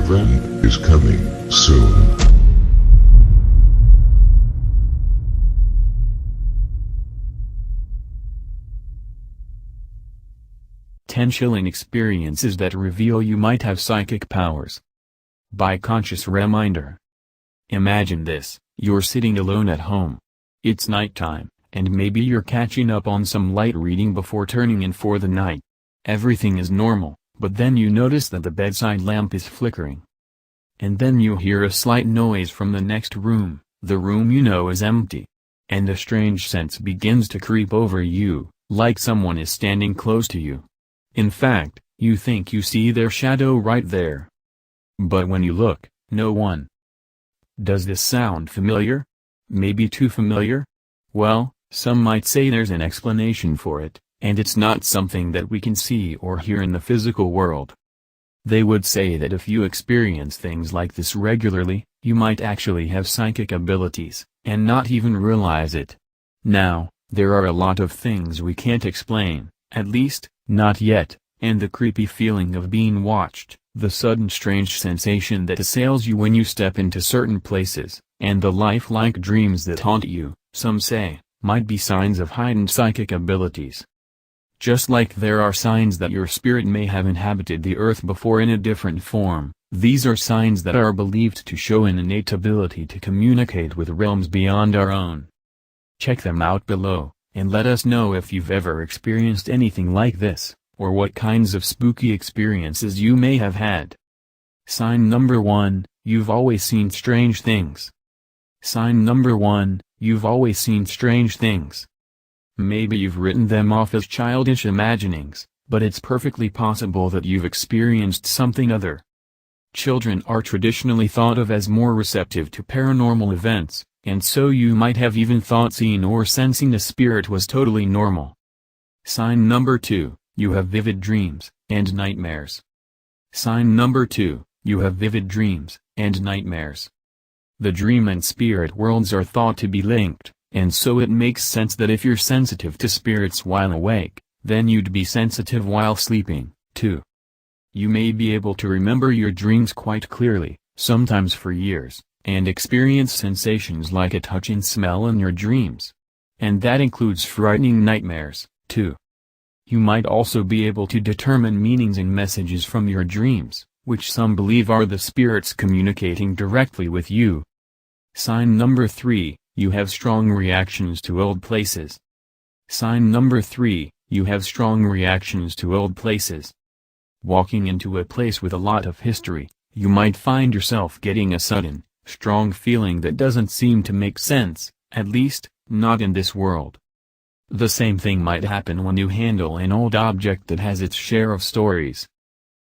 friend is coming soon. Ten chilling experiences that reveal you might have psychic powers. By conscious reminder. Imagine this, you're sitting alone at home. It's nighttime, and maybe you're catching up on some light reading before turning in for the night. Everything is normal, but then you notice that the bedside lamp is flickering. And then you hear a slight noise from the next room, the room you know is empty. And a strange sense begins to creep over you, like someone is standing close to you. In fact, you think you see their shadow right there. But when you look, no one. Does this sound familiar? Maybe too familiar? Well, some might say there's an explanation for it, and it's not something that we can see or hear in the physical world. They would say that if you experience things like this regularly, you might actually have psychic abilities, and not even realize it. Now, there are a lot of things we can't explain, at least, not yet, and the creepy feeling of being watched, the sudden strange sensation that assails you when you step into certain places, and the lifelike dreams that haunt you, some say, might be signs of heightened psychic abilities. Just like there are signs that your spirit may have inhabited the earth before in a different form, these are signs that are believed to show an innate ability to communicate with realms beyond our own. Check them out below, and let us know if you've ever experienced anything like this, or what kinds of spooky experiences you may have had. Sign number 1, you've always seen strange things. Sign number 1, you've always seen strange things. Maybe you've written them off as childish imaginings, but it's perfectly possible that you've experienced something other. Children are traditionally thought of as more receptive to paranormal events, and so you might have even thought seeing or sensing a spirit was totally normal. Sign number 2, you have vivid dreams, and nightmares. Sign number 2, you have vivid dreams, and nightmares. The dream and spirit worlds are thought to be linked, and so it makes sense that if you're sensitive to spirits while awake, then you'd be sensitive while sleeping, too. You may be able to remember your dreams quite clearly, sometimes for years, and experience sensations like a touch and smell in your dreams. And that includes frightening nightmares, too. You might also be able to determine meanings and messages from your dreams, which some believe are the spirits communicating directly with you. Sign number 3, you have strong reactions to old places. Sign number 3, you have strong reactions to old places. Walking into a place with a lot of history, you might find yourself getting a sudden, strong feeling that doesn't seem to make sense, at least, not in this world. The same thing might happen when you handle an old object that has its share of stories.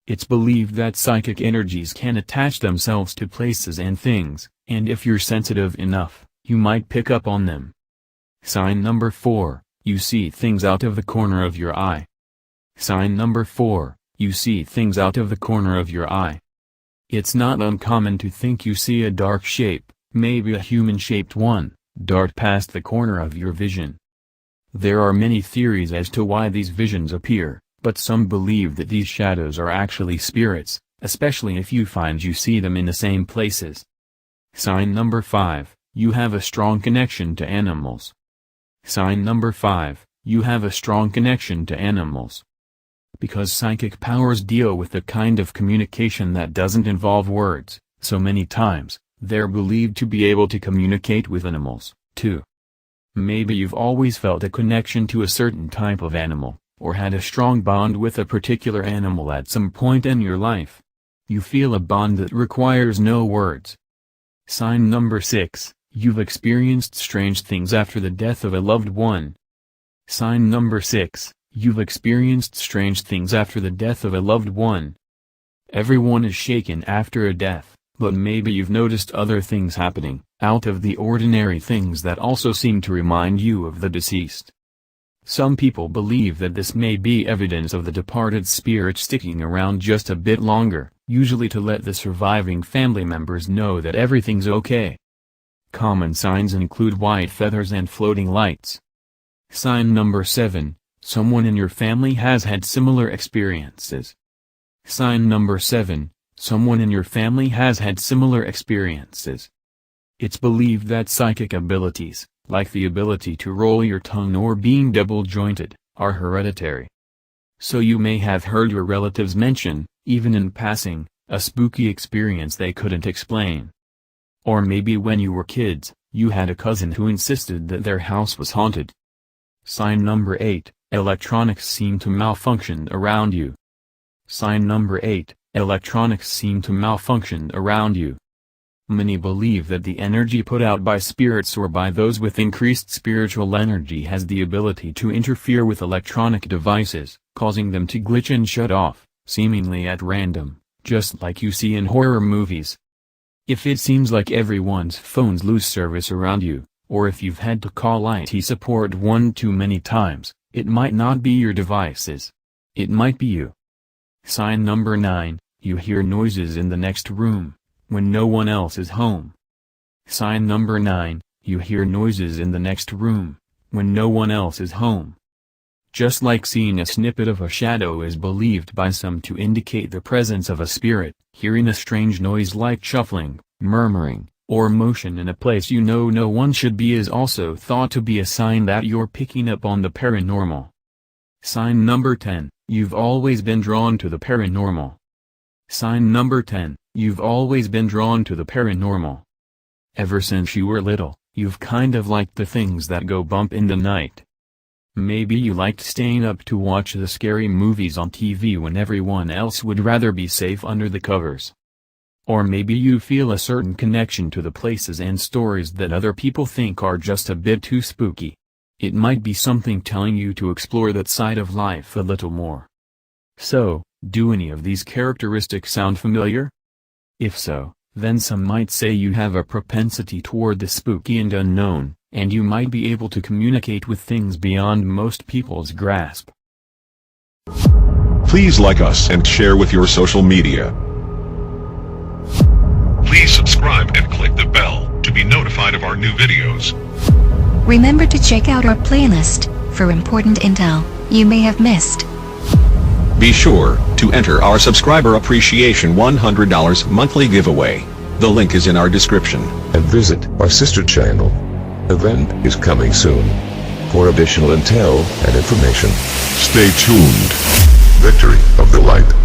It's believed that psychic energies can attach themselves to places and things, and if you're sensitive enough, you might pick up on them. Sign number 4, you see things out of the corner of your eye. Sign number 4, you see things out of the corner of your eye. It's not uncommon to think you see a dark shape, maybe a human-shaped one, dart past the corner of your vision. There are many theories as to why these visions appear, but some believe that these shadows are actually spirits, especially if you find you see them in the same places. Sign number 5, you have a strong connection to animals. Sign number 5, you have a strong connection to animals. Because psychic powers deal with the kind of communication that doesn't involve words, so many times, they're believed to be able to communicate with animals, too. Maybe you've always felt a connection to a certain type of animal, or had a strong bond with a particular animal at some point in your life. You feel a bond that requires no words. Sign number 6, you've experienced strange things after the death of a loved one. Sign number 6, you've experienced strange things after the death of a loved one. Everyone is shaken after a death, but maybe you've noticed other things happening, out of the ordinary things that also seem to remind you of the deceased. Some people believe that this may be evidence of the departed spirit sticking around just a bit longer, usually to let the surviving family members know that everything's okay. Common signs include white feathers and floating lights. Sign number 7, someone in your family has had similar experiences. Sign number 7, someone in your family has had similar experiences. It's believed that psychic abilities, like the ability to roll your tongue or being double-jointed, are hereditary. So you may have heard your relatives mention, even in passing, a spooky experience they couldn't explain. Or maybe when you were kids, you had a cousin who insisted that their house was haunted. Sign number 8, electronics seem to malfunction around you. Sign number 8, electronics seem to malfunction around you. Many believe that the energy put out by spirits or by those with increased spiritual energy has the ability to interfere with electronic devices, causing them to glitch and shut off, seemingly at random, just like you see in horror movies. If it seems like everyone's phones lose service around you, or if you've had to call IT support one too many times, it might not be your devices. It might be you. Sign number 9, you hear noises in the next room, when no one else is home. Sign number 9, you hear noises in the next room, when no one else is home. Just like seeing a snippet of a shadow is believed by some to indicate the presence of a spirit, hearing a strange noise like shuffling, murmuring, or motion in a place you know no one should be is also thought to be a sign that you're picking up on the paranormal. Sign number 10, you've always been drawn to the paranormal. Sign number 10, you've always been drawn to the paranormal. Ever since you were little, you've kind of liked the things that go bump in the night. Maybe you liked staying up to watch the scary movies on TV when everyone else would rather be safe under the covers. Or maybe you feel a certain connection to the places and stories that other people think are just a bit too spooky. It might be something telling you to explore that side of life a little more. So, do any of these characteristics sound familiar? If so, then some might say you have a propensity toward the spooky and unknown, and you might be able to communicate with things beyond most people's grasp. Please like us and share with your social media. Please subscribe and click the bell to be notified of our new videos. Remember to check out our playlist for important intel you may have missed. Be sure to enter our subscriber appreciation $100 monthly giveaway. The link is in our description. And visit our sister channel. Event is coming soon. For additional intel and information, stay tuned. Victory of the Light.